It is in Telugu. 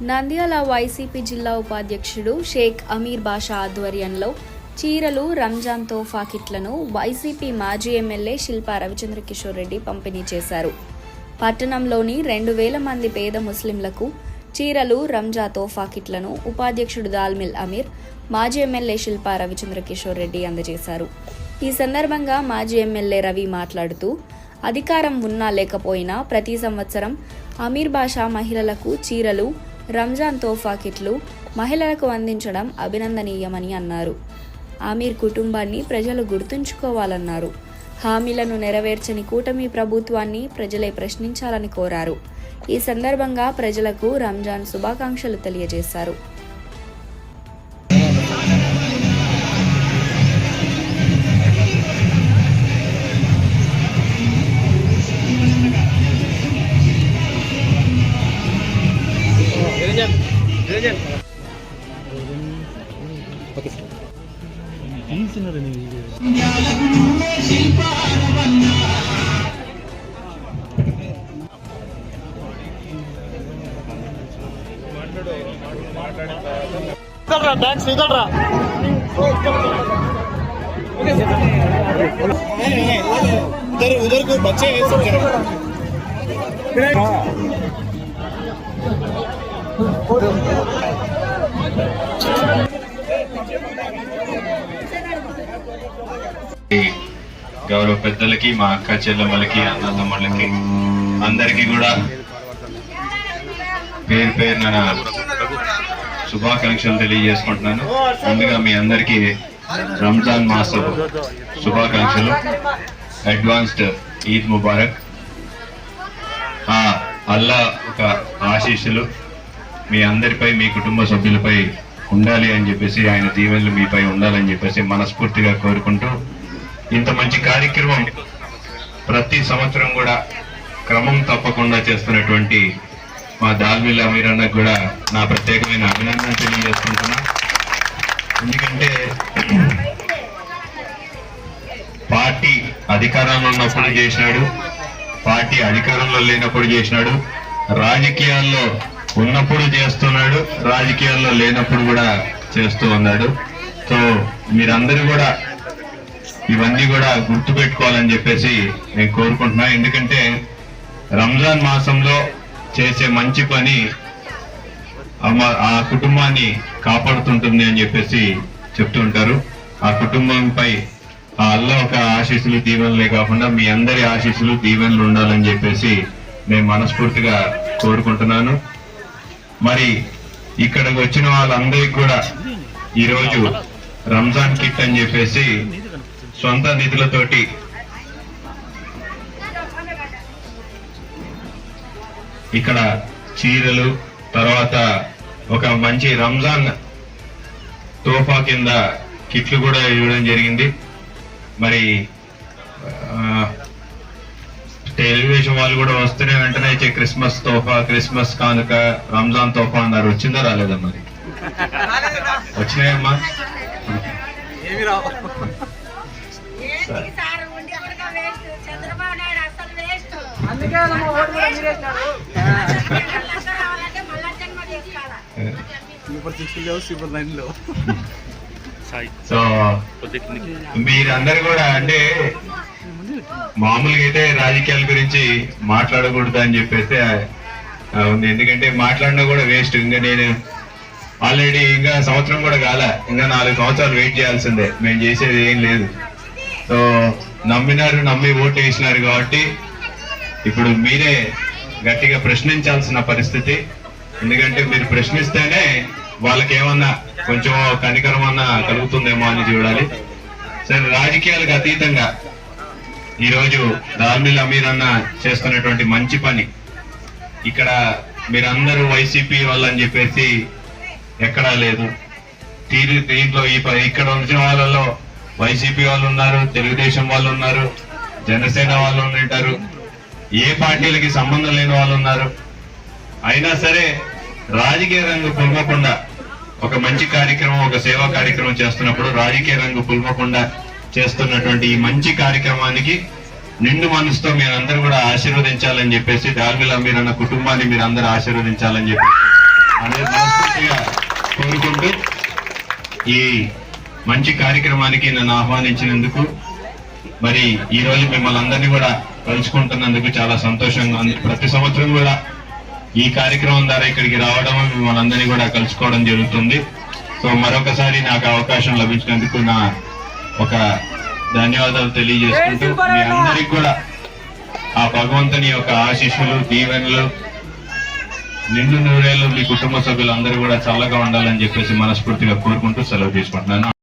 నంద్యాల వైసీపీ జిల్లా ఉపాధ్యక్షుడు షేక్ అమీర్ బాషా ఆధ్వర్యంలో చీరలు, రంజాన్ తోఫా కిట్లను వైసీపీ మాజీ ఎమ్మెల్యే శిల్పా రవిచంద్ర కిషోర్ రెడ్డి పంపిణీ చేశారు. పట్టణంలోని 2000 మంది పేద ముస్లింలకు చీరలు, రంజాన్ తోఫా కిట్లను ఉపాధ్యక్షుడు దాల్మిల్ అమీర్, మాజీ ఎమ్మెల్యే శిల్పా రవిచంద్ర కిషోర్ రెడ్డి అందజేశారు. ఈ సందర్భంగా మాజీ ఎమ్మెల్యే రవి మాట్లాడుతూ, అధికారం ఉన్నా లేకపోయినా ప్రతి సంవత్సరం అమీర్ బాషా మహిళలకు చీరలు, రంజాన్ తోఫా కిట్లు మహిళలకు అందించడం అభినందనీయమని అన్నారు. అమీర్ కుటుంబాన్ని ప్రజలు గుర్తుంచుకోవాలన్నారు. హామీలను నెరవేర్చని కూటమి ప్రభుత్వాన్ని ప్రజలే ప్రశ్నించాలని కోరారు. ఈ సందర్భంగా ప్రజలకు రంజాన్ శుభాకాంక్షలు తెలియజేశారు. उधर को बच्चे గౌరవ పెద్దలకి, మా అక్క చెల్లెమ్మలకి, అన్నదమ్ములకి అందరికీ కూడా పేరు పేరున శుభాకాంక్షలు తెలియజేసుకుంటున్నాను. ముందుగా మీ అందరికీ రంజాన్ మాసం శుభాకాంక్షలు. అడ్వాన్స్డ్ ఈద్ ముబారక్. అల్లా ఒక ఆశీస్సులు మీ అందరిపై, మీ కుటుంబ సభ్యులపై ఉండాలి అని చెప్పేసి, ఆయన దీవెనలు మీపై ఉండాలని చెప్పేసి మనస్ఫూర్తిగా కోరుకుంటూ, ఇంత మంచి కార్యక్రమం ప్రతి సంవత్సరం కూడా క్రమం తప్పకుండా చేస్తున్నటువంటి మా దాల్మిల్ అమీర్ అన్నకు కూడా నా ప్రత్యేకమైన అభినందన తెలియజేసుకుంటున్నా. ఎందుకంటే పార్టీ అధికారంలో ఉన్నప్పుడు చేసినాడు, పార్టీ అధికారంలో లేనప్పుడు చేసినాడు, రాజకీయాల్లో ఉన్నప్పుడు చేస్తున్నాడు, రాజకీయాల్లో లేనప్పుడు కూడా చేస్తూ ఉన్నాడు. సో మీరందరూ కూడా ఇవన్నీ కూడా గుర్తు పెట్టుకోవాలని చెప్పేసి నేను కోరుకుంటున్నా. ఎందుకంటే రంజాన్ మాసంలో చేసే మంచి పని ఆ కుటుంబాన్ని కాపాడుతుంటుంది అని చెప్పేసి చెప్తుంటారు. ఆ కుటుంబంపై ఆ అల్లా ఒక ఆశీస్సులు, దీవెనలే కాకుండా మీ అందరి ఆశీస్సులు, దీవెనలు ఉండాలని చెప్పేసి నేను మనస్ఫూర్తిగా కోరుకుంటున్నాను. మరి ఇక్కడికి వచ్చిన వాళ్ళందరికీ కూడా ఈరోజు రంజాన్ కిట్ అని చెప్పేసి సొంత నిధులతోటి ఇక్కడ చీరలు, తర్వాత ఒక మంచి రంజాన్ తోఫా కింద కిట్లు కూడా ఇవ్వడం జరిగింది. మరి టెలివిజన్ వాళ్ళు కూడా వస్తూనే వెంటనే క్రిస్మస్ తోఫా, క్రిస్మస్ కానుక, రంజాన్ తోఫా అన్నారు. వచ్చిందా రాలేదా? మరి వచ్చినాయమ్మా? సో మీరందరూ కూడా అంటే మామూలుగా అయితే రాజకీయాల గురించి మాట్లాడకూడదు అని చెప్పేసి ఉంది. ఎందుకంటే మాట్లాడినా కూడా వేస్ట్. ఇంకా నేను ఆల్రెడీ ఇంకా సంవత్సరం కూడా కాల, ఇంకా 4 సంవత్సరాలు వెయిట్ చేయాల్సిందే. మేము చేసేది ఏం లేదు. సో నమ్మినారు, నమ్మి ఓటు వేసినారు కాబట్టి ఇప్పుడు మీరే గట్టిగా ప్రశ్నించాల్సిన పరిస్థితి. ఎందుకంటే మీరు ప్రశ్నిస్తేనే వాళ్ళకి ఏమన్నా కొంచెం కనికరం అన్నా కలుగుతుందేమో అని చూడాలి. సరే, రాజకీయాలకు అతీతంగా ఈరోజు దాల్మిల్ అమీర్ అన్న చేస్తున్నటువంటి మంచి పని, ఇక్కడ మీరందరూ వైసీపీ వాళ్ళని చెప్పేసి ఎక్కడా లేదు. దీంట్లో ఇక్కడ వచ్చిన వాళ్ళలో వైసీపీ వాళ్ళు ఉన్నారు, తెలుగుదేశం వాళ్ళు ఉన్నారు, జనసేన వాళ్ళు ఉంటారు, ఏ పార్టీలకి సంబంధం లేని వాళ్ళు ఉన్నారు. అయినా సరే రాజకీయ రంగు పులమకుండా ఒక మంచి కార్యక్రమం, ఒక సేవా కార్యక్రమం చేస్తున్నప్పుడు రాజకీయ రంగు పులమకుండా చేస్తున్నటువంటి ఈ మంచి కార్యక్రమానికి నిండు మనసుతో మీరందరూ కూడా ఆశీర్వదించాలని చెప్పేసి, దాల్మిల్ అమీర్ అన్న కుటుంబాన్ని మీరందరూ ఆశీర్వదించాలని చెప్పేసి అనేది మనస్ఫూర్తిగా కోరుకుంటూ ఈ మంచి కార్యక్రమానికి నన్ను ఆహ్వానించినందుకు, మరి ఈ రోజు మిమ్మల్ని అందరినీ కూడా కలుసుకుంటున్నందుకు చాలా సంతోషంగా ఉంది. ప్రతి సంవత్సరం కూడా ఈ కార్యక్రమం ద్వారా ఇక్కడికి రావడం, మిమ్మల్ని అందరినీ కూడా కలుసుకోవడం జరుగుతుంది. సో మరొకసారి నాకు అవకాశం లభించినందుకు నా ఒక ధన్యవాదాలు తెలియజేసుకుంటూ, మీ అందరికి కూడా ఆ భగవంతుని యొక్క ఆశీస్సులు, దీవెనలు, నిండు నూరేళ్ళు మీ కుటుంబ సభ్యులందరూ కూడా చల్లగా ఉండాలని చెప్పేసి మనస్ఫూర్తిగా కోరుకుంటూ సెలవు తీసుకుంటున్నాను.